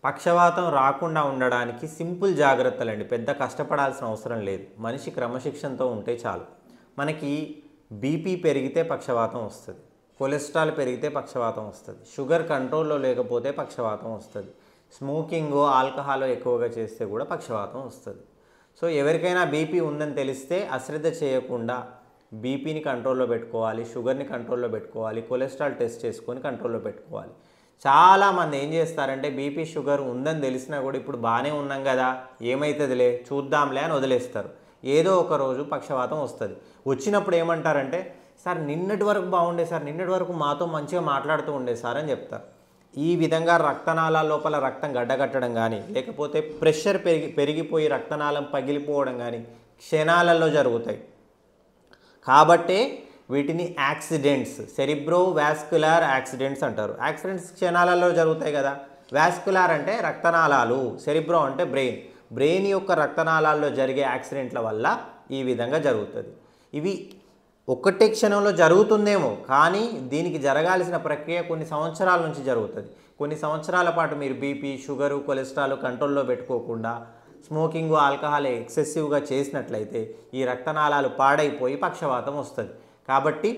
పక్షవాతం రాకుండా ఉండడానికి సింపుల్ జాగ్రత్తలండి. పెద్ద కష్టపడాల్సిన అవసరం లేదు. మనిషి క్రమశిక్షణతో ఉంటే చాలు. మనకి బీపీ పెరిగితే పక్షవాతం వస్తుంది, కొలెస్ట్రాల్ పెరిగితే పక్షవాతం వస్తుంది, షుగర్ కంట్రోల్లో లేకపోతే పక్షవాతం వస్తుంది, స్మోకింగ్ ఆల్కహాల్ ఎక్కువగా చేస్తే కూడా పక్షవాతం వస్తుంది. సో ఎవరికైనా బీపీ ఉందని తెలిస్తే అశ్రద్ధ చేయకుండా బీపీని కంట్రోల్లో పెట్టుకోవాలి, షుగర్ని కంట్రోల్లో పెట్టుకోవాలి, కొలెస్ట్రాల్ టెస్ట్ చేసుకొని కంట్రోల్లో పెట్టుకోవాలి. చాలామంది ఏం చేస్తారంటే బీపీ షుగర్ ఉందని తెలిసినా కూడా ఇప్పుడు బాగానే ఉన్నాం కదా, ఏమవుతుందిలే చూద్దాంలే అని వదిలేస్తారు. ఏదో ఒక రోజు పక్షవాతం వస్తుంది. వచ్చినప్పుడు ఏమంటారంటే, సార్ నిన్నటి వరకు బాగుండే సార్, నిన్నటి వరకు మాతో మంచిగా మాట్లాడుతూ ఉండే సార్ అని చెప్తారు. ఈ విధంగా రక్తనాళాల లోపల రక్తం గడ్డగట్టడం కానీ, లేకపోతే ప్రెషర్ పెరిగిపోయి రక్తనాళం పగిలిపోవడం కానీ క్షణాలలో జరుగుతాయి. కాబట్టే వీటిని యాక్సిడెంట్స్, సెరిబ్రోవాస్కులర్ యాక్సిడెంట్స్ అంటారు. యాక్సిడెంట్స్ క్షణాలలో జరుగుతాయి కదా. వాస్కులర్ అంటే రక్తనాళాలు, సెరిబ్రో అంటే బ్రెయిన్ యొక్క రక్తనాళాల్లో జరిగే యాక్సిడెంట్ల వల్ల ఈ విధంగా జరుగుతుంది. ఇవి ఒక్కటే క్షణంలో జరుగుతుందేమో, కానీ దీనికి జరగాల్సిన ప్రక్రియ కొన్ని సంవత్సరాల నుంచి జరుగుతుంది. కొన్ని సంవత్సరాల పాటు మీరు బీపీ, షుగరు, కొలెస్ట్రాల్ కంట్రోల్లో పెట్టుకోకుండా స్మోకింగ్, ఆల్కహాల్ ఎక్సెసివ్గా చేసినట్లయితే ఈ రక్తనాళాలు పాడైపోయి పక్షవాతం వస్తుంది. కాబట్టి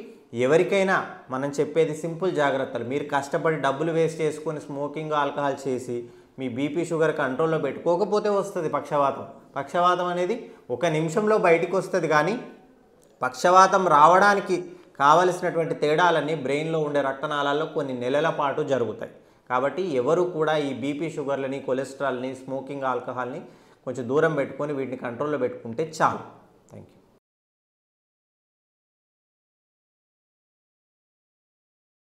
ఎవరికైనా మనం చెప్పేది సింపుల్ జాగ్రత్తలు. మీరు కష్టపడి డబ్బులు వేస్ట్ చేసుకొని స్మోకింగ్, ఆల్కహాల్ చేసి మీ బీపీ, షుగర్ కంట్రోల్లో పెట్టుకోకపోతే వస్తుంది పక్షవాతం. పక్షవాతం అనేది ఒక నిమిషంలో బయటికి వస్తుంది, కానీ పక్షవాతం రావడానికి కావలసినటువంటి తేడాలన్నీ బ్రెయిన్లో ఉండే రక్తనాళాల్లో కొన్ని నెలల పాటు జరుగుతాయి. కాబట్టి ఎవరు కూడా ఈ బీపీ, షుగర్లని, కొలెస్ట్రాల్ని, స్మోకింగ్, ఆల్కహాల్ని కొంచెం దూరం పెట్టుకొని వీటిని కంట్రోల్లో పెట్టుకుంటే చాలు. Thank you.